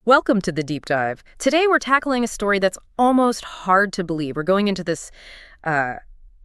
Welcome to the deep dive. Today we're tackling a story that's almost hard to believe. We're going into this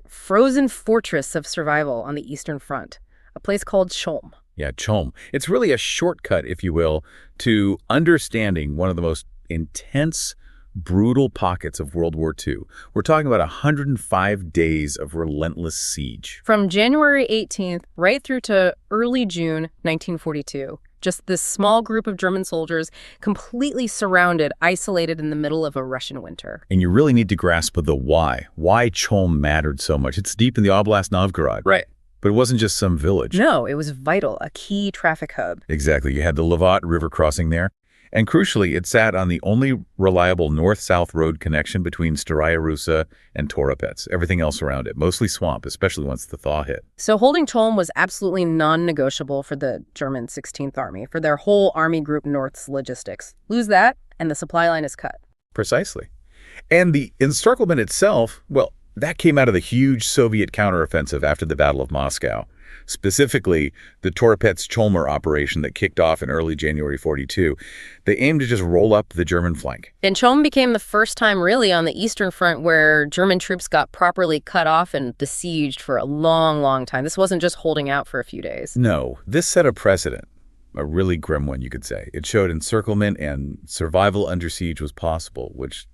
frozen fortress of survival on the Eastern Front, a place called Cholm. Yeah, Cholm. It's really a shortcut, if you will, to understanding one of the most intense, brutal pockets of World War II. We're talking about 105 days of relentless siege. From January 18th right through to early June 1942. Just this small group of German soldiers completely surrounded, isolated in the middle of a Russian winter. And you really need to grasp the why Cholm mattered so much. It's deep in the Oblast Novgorod. Right. But it wasn't just some village. No, it was vital, a key traffic hub. Exactly. You had the Lovat River crossing there. And crucially, it sat on the only reliable north-south road connection between Staraya Russa and Toropets. Everything else around it, mostly swamp, especially once the thaw hit. So holding Cholm was absolutely non-negotiable for the German 16th Army, for their whole Army Group North's logistics. Lose that, and the supply line is cut. Precisely. And the encirclement itself, well, that came out of the huge Soviet counteroffensive after the Battle of Moscow. Specifically, the Toropets-Cholmer operation that kicked off in early January 42. They aimed to just roll up the German flank. And Cholm became the first time really on the Eastern Front where German troops got properly cut off and besieged for a long, long time. This wasn't just holding out for a few days. No, this set a precedent, a really grim one, you could say. It showed encirclement and survival under siege was possible, which,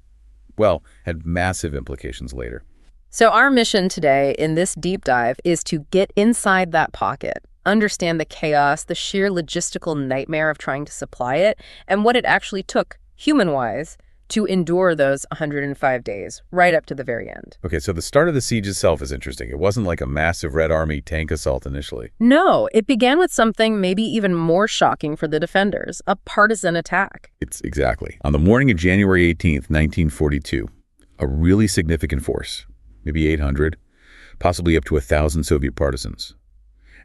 well, had massive implications later. So our mission today in this deep dive is to get inside that pocket, understand the chaos, the sheer logistical nightmare of trying to supply it, and what it actually took, human-wise, to endure those 105 days, right up to the very end. Okay, so the start of the siege itself is interesting. It wasn't like a massive Red Army tank assault initially. No, it began with something maybe even more shocking for the defenders, a partisan attack. It's exactly. On the morning of January 18th, 1942, a really significant force, maybe 800, possibly up to 1,000 Soviet partisans.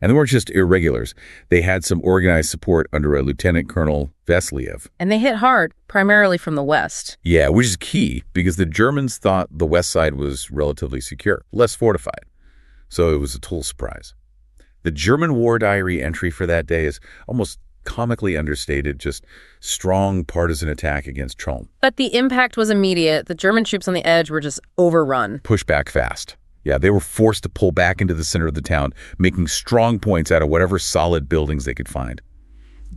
And they weren't just irregulars. They had some organized support under a Lieutenant Colonel Vasiliev. And they hit hard, primarily from the west. Yeah, which is key because the Germans thought the west side was relatively secure, less fortified. So it was a total surprise. The German War Diary entry for that day is almost comically understated, just strong partisan attack against Cholm. But the impact was immediate. The German troops on the edge were just overrun. Push back fast. Yeah, they were forced to pull back into the center of the town, making strong points out of whatever solid buildings they could find.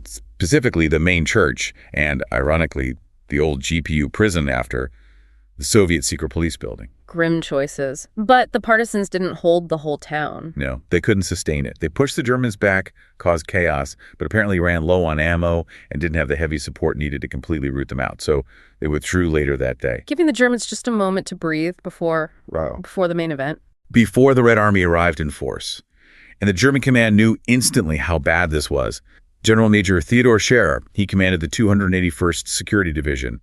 Specifically, the main church and, ironically, the old GPU prison after the Soviet secret police building. Grim choices. But the partisans didn't hold the whole town. No, they couldn't sustain it. They pushed the Germans back, caused chaos, but apparently ran low on ammo and didn't have the heavy support needed to completely root them out. So they withdrew later that day. Giving the Germans just a moment to breathe before the main event. Before the Red Army arrived in force. And the German command knew instantly how bad this was. General Major Theodor Scherer, he commanded the 281st Security Division,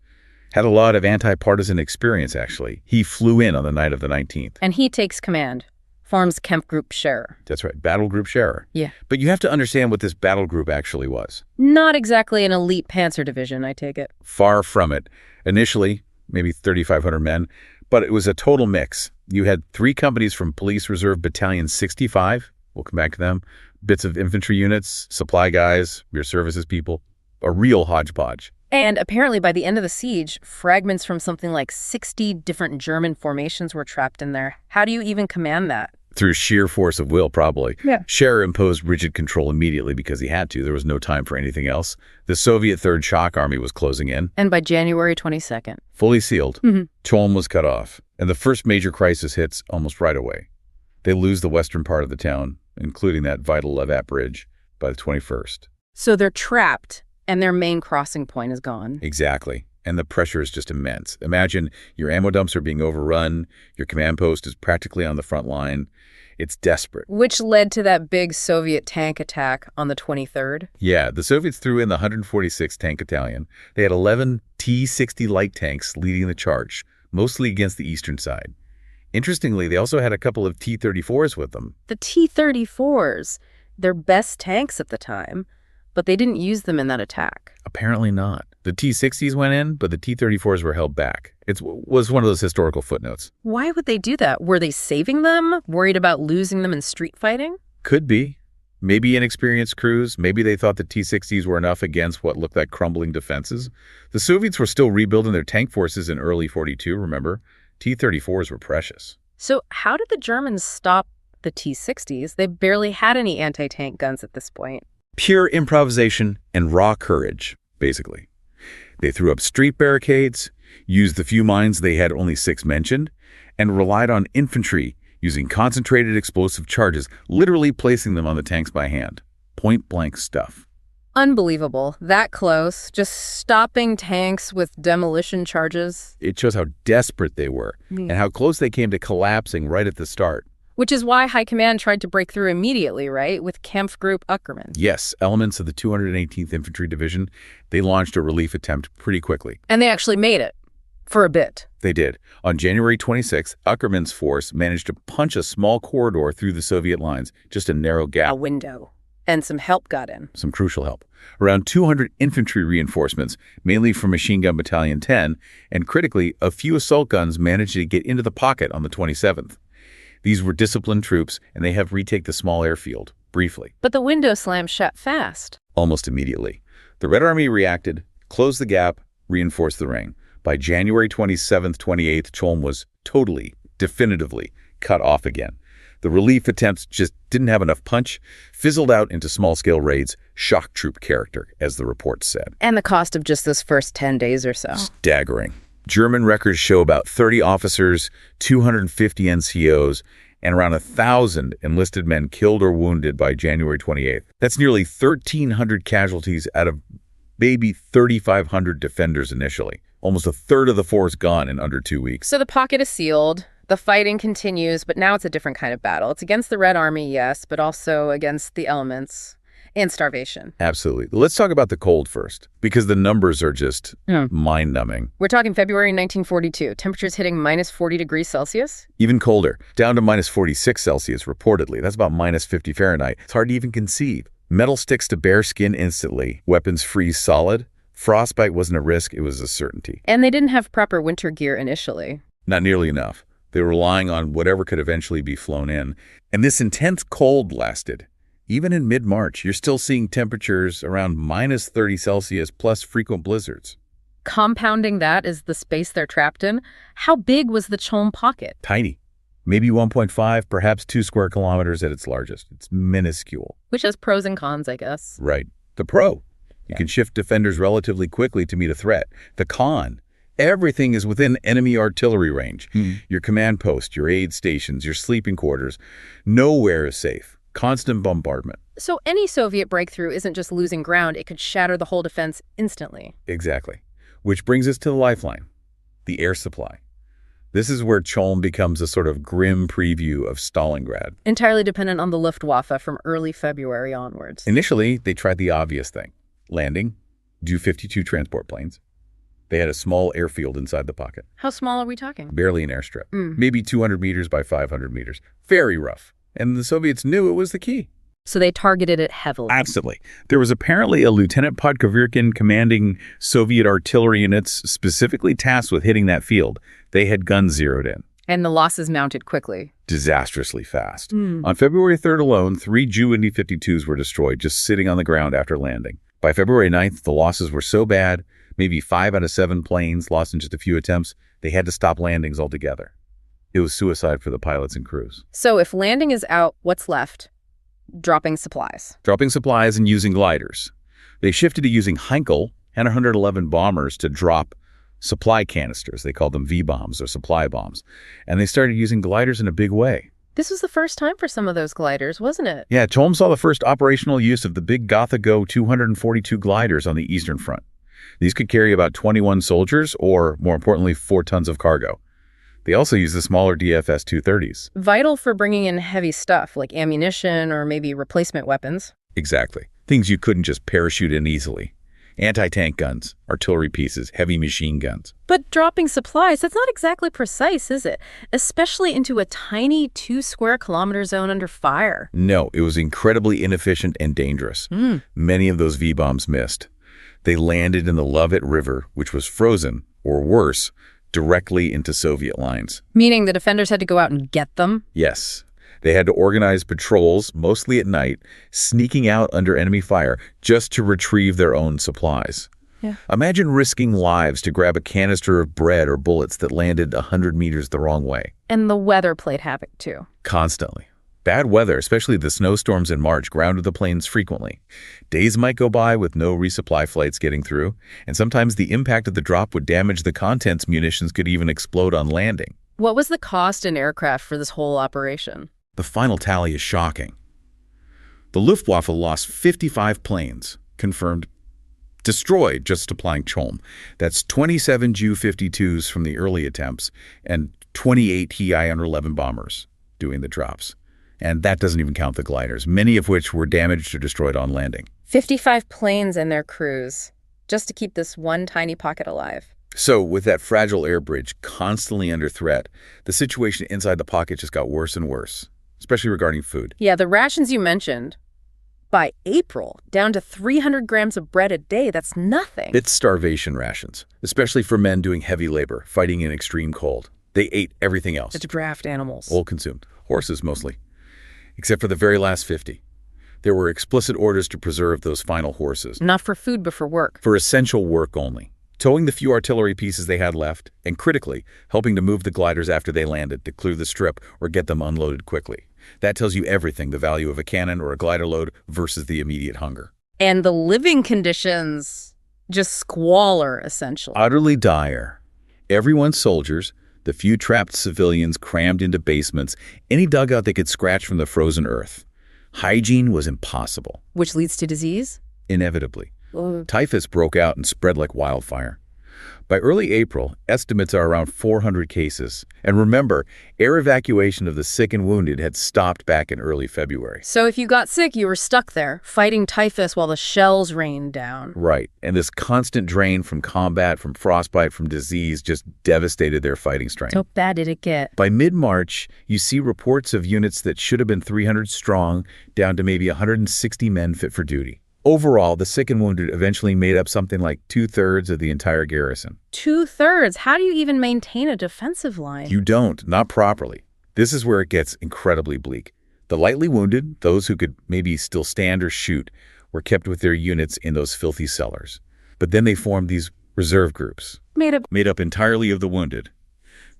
had a lot of anti-partisan experience, actually. He flew in on the night of the 19th. And he takes command, forms Kampfgruppe Scherer. That's right, Battle Group Scherer. Yeah. But you have to understand what this battle group actually was. Not exactly an elite panzer division, I take it. Far from it. Initially, maybe 3,500 men, but it was a total mix. You had 3 companies from Police Reserve Battalion 65, we'll come back to them, bits of infantry units, supply guys, rear services people, a real hodgepodge. And apparently by the end of the siege, fragments from something like 60 different German formations were trapped in there. How do you even command that? Through sheer force of will, probably. Yeah. Scherer imposed rigid control immediately because he had to. There was no time for anything else. The Soviet Third Shock Army was closing in. And by January 22nd. Fully sealed. Cholm was cut off. And the first major crisis hits almost right away. They lose the western part of the town, including that vital Lovat Bridge, by the 21st. So they're trapped. And their main crossing point is gone. Exactly. And the pressure is just immense. Imagine your ammo dumps are being overrun. Your command post is practically on the front line. It's desperate. Which led to that big Soviet tank attack on the 23rd. Yeah, the Soviets threw in the 146th Tank Battalion. They had 11 T-60 light tanks leading the charge, mostly against the eastern side. Interestingly, they also had a couple of T-34s with them. The T-34s, their best tanks at the time. But they didn't use them in that attack. Apparently not. The T-60s went in, but the T-34s were held back. It was one of those historical footnotes. Why would they do that? Were they saving them? Worried about losing them in street fighting? Could be. maybe inexperienced crews, maybe they thought the T-60s were enough against what looked like crumbling defenses. The Soviets were still rebuilding their tank forces in early 42, remember? T-34s were precious. So how did the Germans stop the T-60s? They barely had any anti-tank guns at this point. Pure improvisation and raw courage, basically. They threw up street barricades, used the few mines they had only 6 mentioned, and relied on infantry using concentrated explosive charges, literally placing them on the tanks by hand. Point-blank stuff. Unbelievable. That close. Just stopping tanks with demolition charges. It shows how desperate they were and how close they came to collapsing right at the start. Which is why High Command tried to break through immediately, right? With Kampfgruppe Scherer. Yes, elements of the 218th Infantry Division, they launched a relief attempt pretty quickly. And they actually made it. For a bit. They did. On January 26th, Ackermann's force managed to punch a small corridor through the Soviet lines, just a narrow gap. A window. And some help got in. Some crucial help. Around 200 infantry reinforcements, mainly from Machine Gun Battalion 10, and critically, a few assault guns managed to get into the pocket on the 27th. These were disciplined troops, and they have retake the small airfield, briefly. But the window slammed shut fast. Almost immediately. The Red Army reacted, closed the gap, reinforced the ring. By January 27th, 28th, Cholm was totally, definitively cut off again. The relief attempts just didn't have enough punch, fizzled out into small-scale raids, shock troop character, as the report said. And the cost of just those first 10 days or so. Staggering. German records show about 30 officers, 250 NCOs, and around 1,000 enlisted men killed or wounded by January 28th. That's nearly 1,300 casualties out of maybe 3,500 defenders initially. Almost a third of the force gone in under 2 weeks. So the pocket is sealed. The fighting continues, but now it's a different kind of battle. It's against the Red Army, yes, but also against the elements and starvation. Absolutely. Let's talk about the cold first, because the numbers are just mind-numbing. We're talking February 1942. Temperatures hitting minus 40 degrees Celsius. Even colder, down to minus 46 Celsius, reportedly. That's about minus 50 Fahrenheit. It's hard to even conceive. Metal sticks to bare skin instantly. Weapons freeze solid. Frostbite wasn't a risk, it was a certainty. And they didn't have proper winter gear initially. Not nearly enough. They were relying on whatever could eventually be flown in. And this intense cold lasted. Even in mid-March, you're still seeing temperatures around minus 30 Celsius plus frequent blizzards. Compounding that is the space they're trapped in. How big was the Cholm pocket? Tiny. Maybe 1.5, perhaps 2 square kilometers at its largest. It's minuscule. Which has pros and cons, I guess. Right. The pro. You can shift defenders relatively quickly to meet a threat. The con. Everything is within enemy artillery range. Your command post, your aid stations, your sleeping quarters. Nowhere is safe. Constant bombardment. So any Soviet breakthrough isn't just losing ground. It could shatter the whole defense instantly. Exactly. Which brings us to the lifeline, the air supply. This is where Cholm becomes a sort of grim preview of Stalingrad. Entirely dependent on the Luftwaffe from early February onwards. Initially, they tried the obvious thing. Landing, Do-52 transport planes. They had a small airfield inside the pocket. How small are we talking? Barely an airstrip. Maybe 200 meters by 500 meters. Very rough. And the Soviets knew it was the key. So they targeted it heavily. Absolutely. There was apparently a Lieutenant Podkovirkin commanding Soviet artillery units specifically tasked with hitting that field. They had guns zeroed in. And the losses mounted quickly. Disastrously fast. On February 3rd alone, 3 Ju-52s were destroyed just sitting on the ground after landing. By February 9th, the losses were so bad, maybe 5 out of 7 planes lost in just a few attempts, they had to stop landings altogether. It was suicide for the pilots and crews. So if landing is out, what's left? Dropping supplies. Dropping supplies and using gliders. They shifted to using Heinkel and 111 bombers to drop supply canisters. They called them V-bombs or supply bombs. And they started using gliders in a big way. This was the first time for some of those gliders, wasn't it? Yeah, Cholm saw the first operational use of the big Gotha-Go 242 gliders on the Eastern Front. These could carry about 21 soldiers or, more importantly, 4 tons of cargo. They also used the smaller DFS 230s. Vital for bringing in heavy stuff like ammunition or maybe replacement weapons. Exactly. Things you couldn't just parachute in easily. Anti-tank guns, artillery pieces, heavy machine guns. But dropping supplies, that's not exactly precise, is it? Especially into a tiny 2 square kilometer zone under fire. No, it was incredibly inefficient and dangerous. Many of those V-bombs missed. They landed in the Lovett River, which was frozen, or worse, directly into Soviet lines. Meaning the defenders had to go out and get them? Yes. They had to organize patrols, mostly at night, sneaking out under enemy fire just to retrieve their own supplies. Yeah. Imagine risking lives to grab a canister of bread or bullets that landed 100 meters the wrong way. And the weather played havoc, too. Constantly. Bad weather, especially the snowstorms in March, grounded the planes frequently. Days might go by with no resupply flights getting through, and sometimes the impact of the drop would damage the contents. Munitions could even explode on landing. What was the cost in aircraft for this whole operation? The final tally is shocking. The Luftwaffe lost 55 planes, confirmed destroyed just applying Cholm. That's 27 Ju-52s from the early attempts and 28 He-111 bombers doing the drops. And that doesn't even count the gliders, many of which were damaged or destroyed on landing. 55 planes and their crews, just to keep this one tiny pocket alive. So with that fragile air bridge constantly under threat, the situation inside the pocket just got worse and worse, especially regarding food. Yeah, the rations you mentioned, by April, down to 300 grams of bread a day, that's nothing. It's starvation rations, especially for men doing heavy labor, fighting in extreme cold. They ate everything else. It's draft animals. All consumed. Horses mostly. Except for the very last 50. There were explicit orders to preserve those final horses. Not for food, but for work. For essential work only. Towing the few artillery pieces they had left, and critically, helping to move the gliders after they landed to clear the strip or get them unloaded quickly. That tells you everything, the value of a cannon or a glider load versus the immediate hunger. And the living conditions, just squalor, essentially. Utterly dire. Everyone's soldiers, the few trapped civilians crammed into basements, any dugout they could scratch from the frozen earth. Hygiene was impossible. Which leads to disease? Inevitably. Typhus broke out and spread like wildfire. By early April, estimates are around 400 cases. And remember, air evacuation of the sick and wounded had stopped back in early February. So if you got sick, you were stuck there, fighting typhus while the shells rained down. Right. And this constant drain from combat, from frostbite, from disease just devastated their fighting strength. So bad did it get? By mid-March, you see reports of units that should have been 300 strong down to maybe 160 men fit for duty. Overall, the sick and wounded eventually made up something like 2/3 of the entire garrison. 2/3? How do you even maintain a defensive line? You don't, not properly. This is where it gets incredibly bleak. The lightly wounded, those who could maybe still stand or shoot, were kept with their units in those filthy cellars. But then they formed these reserve groups. Made up entirely of the wounded.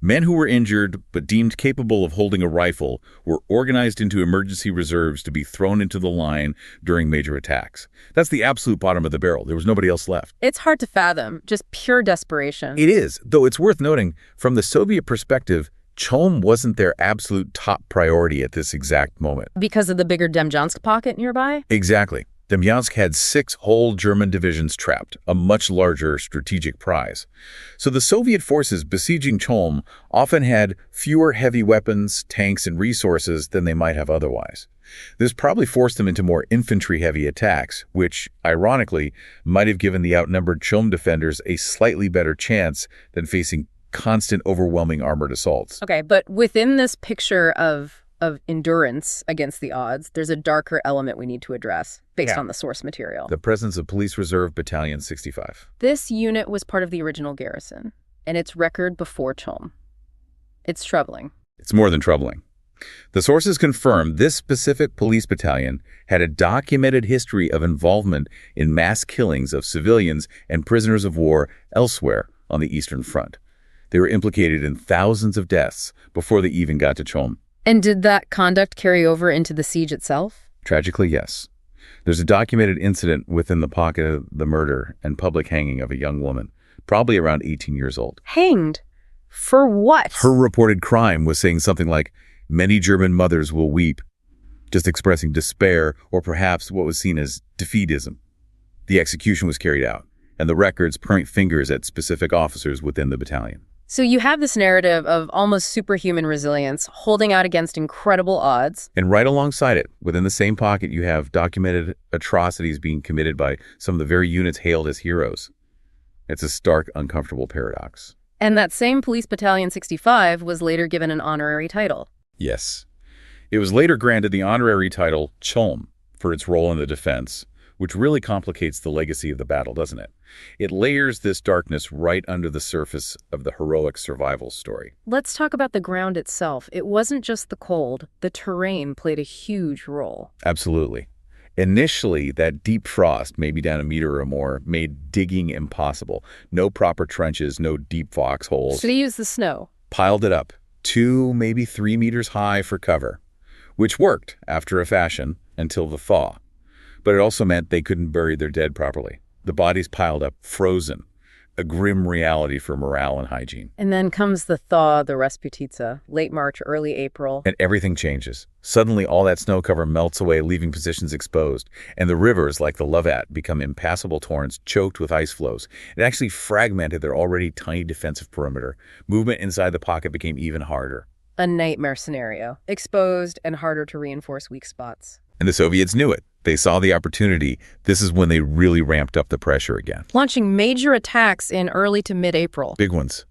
Men who were injured but deemed capable of holding a rifle were organized into emergency reserves to be thrown into the line during major attacks. That's the absolute bottom of the barrel. There was nobody else left. It's hard to fathom. Just pure desperation. It is, though it's worth noting, from the Soviet perspective, Cholm wasn't their absolute top priority at this exact moment. Because of the bigger Demjansk pocket nearby? Exactly. Demyansk had 6 whole German divisions trapped, a much larger strategic prize. So the Soviet forces besieging Cholm often had fewer heavy weapons, tanks, and resources than they might have otherwise. This probably forced them into more infantry-heavy attacks, which, ironically, might have given the outnumbered Cholm defenders a slightly better chance than facing constant, overwhelming armored assaults. Okay, but within this picture of endurance against the odds, there's a darker element we need to address based on the source material. The presence of Police Reserve Battalion 65. This unit was part of the original garrison, and its record before Cholm. It's troubling. It's more than troubling. The sources confirm this specific police battalion had a documented history of involvement in mass killings of civilians and prisoners of war elsewhere on the Eastern Front. They were implicated in thousands of deaths before they even got to Cholm. And did that conduct carry over into the siege itself? Tragically, yes. There's a documented incident within the pocket of the murder and public hanging of a young woman, probably around 18 years old. Hanged? For what? Her reported crime was saying something like, "Many German mothers will weep," just expressing despair or perhaps what was seen as defeatism. The execution was carried out, and the records point fingers at specific officers within the battalion. So you have this narrative of almost superhuman resilience, holding out against incredible odds. And right alongside it, within the same pocket, you have documented atrocities being committed by some of the very units hailed as heroes. It's a stark, uncomfortable paradox. And that same Police Battalion 65 was later given an honorary title. Yes. It was later granted the honorary title Cholm for its role in the defense, which really complicates the legacy of the battle, doesn't it? It layers this darkness right under the surface of the heroic survival story. Let's talk about the ground itself. It wasn't just the cold. The terrain played a huge role. Absolutely. Initially, that deep frost, maybe down a meter or more, made digging impossible. No proper trenches, no deep foxholes. So they used the snow. Piled it up, 2, maybe 3 meters high for cover, which worked after a fashion until the thaw. But it also meant they couldn't bury their dead properly. The bodies piled up, frozen, a grim reality for morale and hygiene. And then comes the thaw, the Rasputitsa, late March, early April. And everything changes. Suddenly, all that snow cover melts away, leaving positions exposed. And the rivers, like the Lovat, become impassable torrents choked with ice flows. It actually fragmented their already tiny defensive perimeter. Movement inside the pocket became even harder. A nightmare scenario, exposed and harder to reinforce weak spots. And the Soviets knew it. They saw the opportunity. This is when they really ramped up the pressure again. Launching major attacks in early to mid-April. Big ones.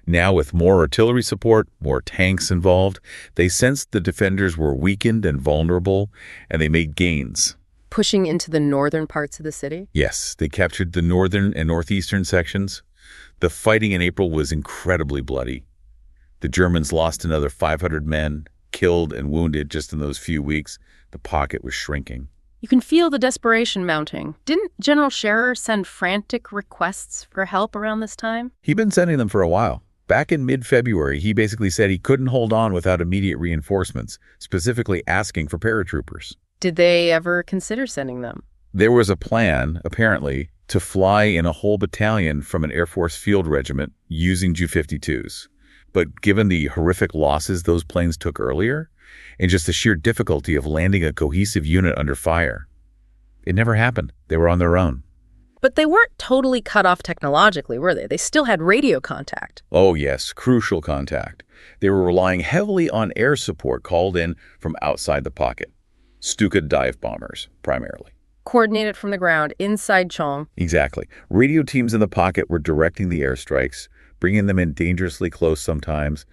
Now with more artillery support, more tanks involved, they sensed the defenders were weakened and vulnerable, and they made gains. Pushing into the northern parts of the city? Yes, they captured the northern and northeastern sections. The fighting in April was incredibly bloody. The Germans lost another 500 men, killed and wounded just in those few weeks. The pocket was shrinking. You can feel the desperation mounting. Didn't General Scherer send frantic requests for help around this time? He'd been sending them for a while. Back in mid-February, he basically said he couldn't hold on without immediate reinforcements, specifically asking for paratroopers. Did they ever consider sending them? There was a plan, apparently, to fly in a whole battalion from an Air Force field regiment using Ju-52s. But given the horrific losses those planes took earlier, and just the sheer difficulty of landing a cohesive unit under fire, it never happened. They were on their own. But they weren't totally cut off technologically, were they? They still had radio contact. Oh yes, crucial contact. They were relying heavily on air support called in from outside the pocket. Stuka dive bombers, primarily. Coordinated from the ground, inside Cholm. Exactly. Radio teams in the pocket were directing the airstrikes, bringing them in dangerously close sometimes,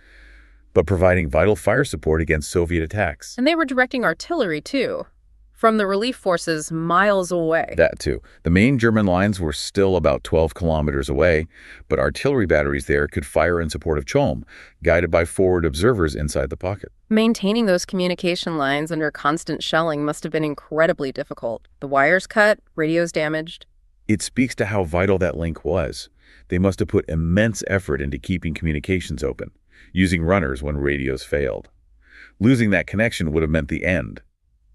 but providing vital fire support against Soviet attacks. And they were directing artillery, too, from the relief forces miles away. That, too. The main German lines were still about 12 kilometers away, but artillery batteries there could fire in support of Cholm, guided by forward observers inside the pocket. Maintaining those communication lines under constant shelling must have been incredibly difficult. The wires cut, radios damaged. It speaks to how vital that link was. They must have put immense effort into keeping communications open, using runners when radios failed. Losing that connection would have meant the end.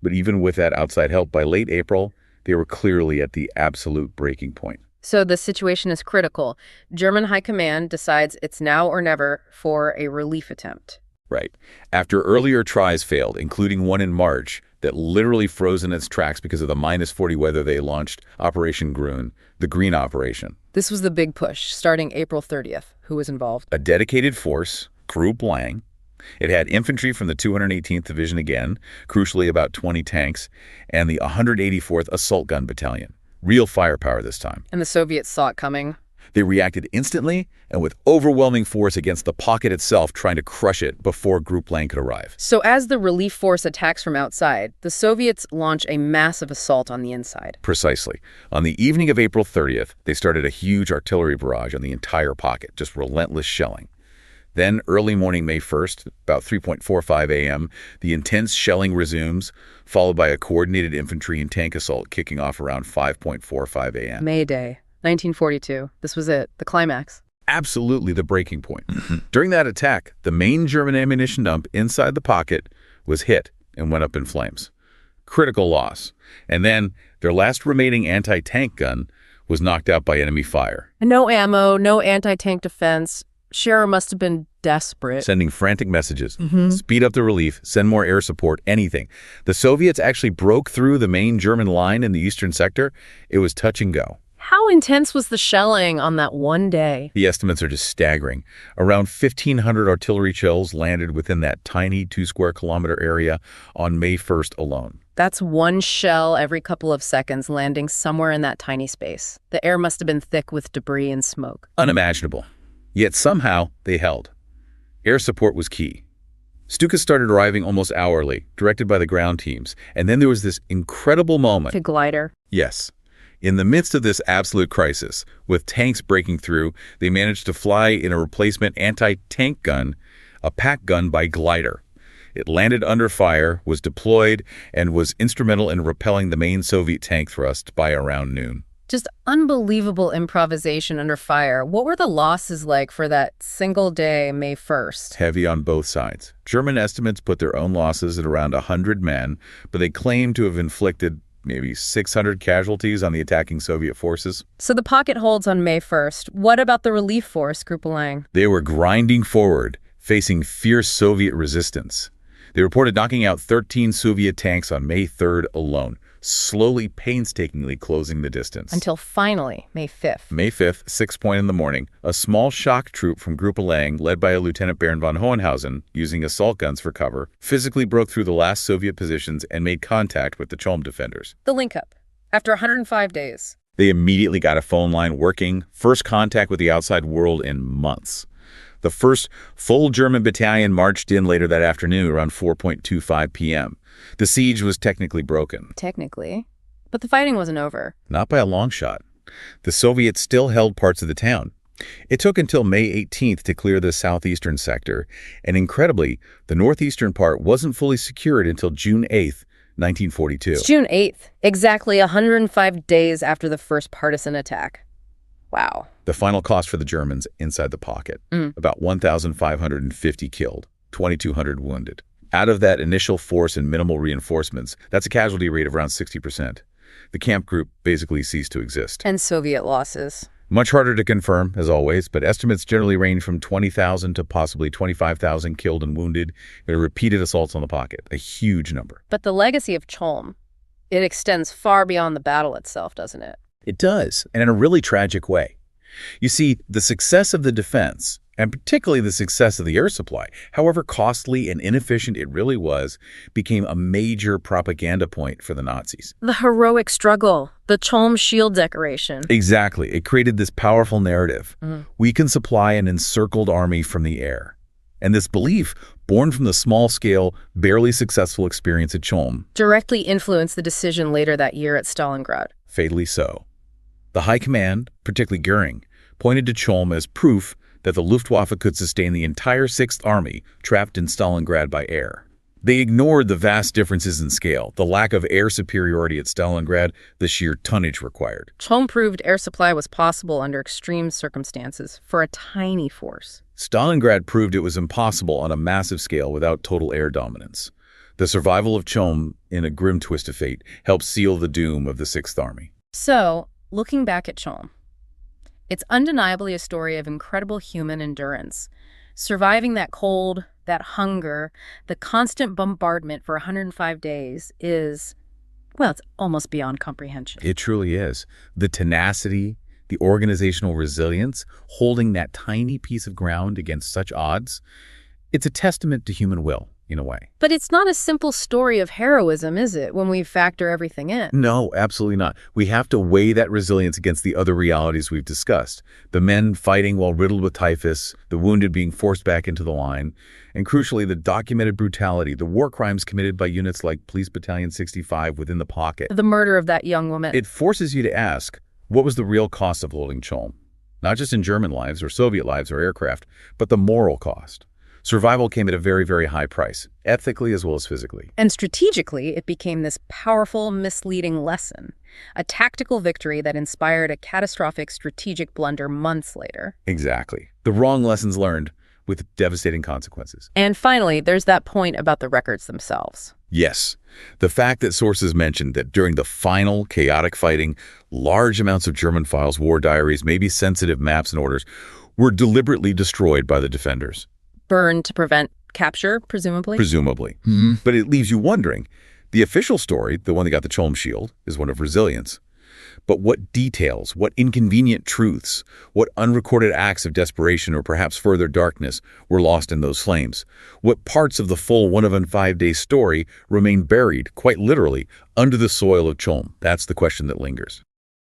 But even with that outside help, by late April, they were clearly at the absolute breaking point. So the situation is critical. German high command decides it's now or never for a relief attempt. Right. After earlier tries failed, including one in March that literally froze in its tracks because of the -40 weather, they launched Operation Grün, the Green Operation. This was the big push, starting April 30th. Who was involved? A dedicated force, Group Lang. It had infantry from the 218th Division again, crucially about 20 tanks, and the 184th Assault Gun Battalion. Real firepower this time. And the Soviets saw it coming. They reacted instantly and with overwhelming force against the pocket itself, trying to crush it before Group Lang could arrive. So as the relief force attacks from outside, the Soviets launch a massive assault on the inside. Precisely. On the evening of April 30th, they started a huge artillery barrage on the entire pocket, just relentless shelling. Then, early morning May 1st, about 3:45 a.m., the intense shelling resumes, followed by a coordinated infantry and tank assault kicking off around 5:45 a.m. May Day, 1942. This was it, the climax. Absolutely the breaking point. During that attack, the main German ammunition dump inside the pocket was hit and went up in flames. Critical loss. And then their last remaining anti-tank gun was knocked out by enemy fire. No ammo, no anti-tank defense. Scherer must have been desperate. Sending frantic messages. Speed up the relief, send more air support, anything. The Soviets actually broke through the main German line in the eastern sector. It was touch and go. How intense was the shelling on that one day? The estimates are just staggering. Around 1,500 artillery shells landed within that tiny 2-square-kilometer area on May 1st alone. That's one shell every couple of seconds landing somewhere in that tiny space. The air must have been thick with debris and smoke. Unimaginable. Yet somehow they held. Air support was key. Stukas started arriving almost hourly, directed by the ground teams. And then there was this incredible moment. The glider. Yes. In the midst of this absolute crisis, with tanks breaking through, they managed to fly in a replacement anti-tank gun, a pack gun by glider. It landed under fire, was deployed, and was instrumental in repelling the main Soviet tank thrust by around noon. Just unbelievable improvisation under fire. What were the losses like for that single day, May 1st? Heavy on both sides. German estimates put their own losses at around 100 men, but they claim to have inflicted maybe 600 casualties on the attacking Soviet forces. So the pocket holds on May 1st. What about the relief force, Gruppe Lang? They were grinding forward, facing fierce Soviet resistance. They reported knocking out 13 Soviet tanks on May 3rd alone, slowly, painstakingly closing the distance. Until finally, May 5th. May 5th, 6 in the morning, a small shock troop from Gruppe Lang, led by a Lieutenant Baron von Hohenhausen, using assault guns for cover, physically broke through the last Soviet positions and made contact with the Cholm defenders. The link-up. After 105 days. They immediately got a phone line working, first contact with the outside world in months. The first full German battalion marched in later that afternoon around 4:25 p.m. The siege was technically broken. Technically. But the fighting wasn't over. Not by a long shot. The Soviets still held parts of the town. It took until May 18th to clear the southeastern sector, and incredibly, the northeastern part wasn't fully secured until June 8th, 1942. It's June 8th, exactly 105 days after the first partisan attack. Wow. The final cost for the Germans inside the pocket, about 1,550 killed, 2,200 wounded. Out of that initial force and minimal reinforcements, that's a casualty rate of around 60%. The camp group basically ceased to exist. And Soviet losses. Much harder to confirm, as always, but estimates generally range from 20,000 to possibly 25,000 killed and wounded in repeated assaults on the pocket, a huge number. But the legacy of Cholm, it extends far beyond the battle itself, doesn't it? It does, and in a really tragic way. You see, the success of the defense, and particularly the success of the air supply, however costly and inefficient it really was, became a major propaganda point for the Nazis. The heroic struggle, the Cholm shield decoration. Exactly. It created this powerful narrative. We can supply an encircled army from the air. And this belief, born from the small-scale, barely successful experience at Cholm, directly influenced the decision later that year at Stalingrad. Fatally so. The High Command, particularly Goering, pointed to Cholm as proof that the Luftwaffe could sustain the entire Sixth Army trapped in Stalingrad by air. They ignored the vast differences in scale, the lack of air superiority at Stalingrad, the sheer tonnage required. Cholm proved air supply was possible under extreme circumstances for a tiny force. Stalingrad proved it was impossible on a massive scale without total air dominance. The survival of Cholm, in a grim twist of fate, helped seal the doom of the Sixth Army. So, looking back at Cholm, it's undeniably a story of incredible human endurance. Surviving that cold, that hunger, the constant bombardment for 105 days is, well, it's almost beyond comprehension. It truly is. The tenacity, the organizational resilience, holding that tiny piece of ground against such odds, it's a testament to human will, in a way. But it's not a simple story of heroism, is it, when we factor everything in? No, absolutely not. We have to weigh that resilience against the other realities we've discussed. The men fighting while riddled with typhus, the wounded being forced back into the line, and crucially, the documented brutality, the war crimes committed by units like Police Battalion 65 within the pocket. The murder of that young woman. It forces you to ask, what was the real cost of holding Cholm? Not just in German lives or Soviet lives or aircraft, but the moral cost. Survival came at a very, very high price, ethically as well as physically. And strategically, it became this powerful, misleading lesson, a tactical victory that inspired a catastrophic strategic blunder months later. Exactly. The wrong lessons learned with devastating consequences. And finally, there's that point about the records themselves. Yes. The fact that sources mentioned that during the final chaotic fighting, large amounts of German files, war diaries, maybe sensitive maps and orders, were deliberately destroyed by the defenders. Burned to prevent capture, presumably? Presumably. But it leaves you wondering. The official story, the one that got the Cholm shield, is one of resilience. But what details, what inconvenient truths, what unrecorded acts of desperation or perhaps further darkness were lost in those flames? What parts of the full 105-day story remain buried, quite literally, under the soil of Cholm? That's the question that lingers.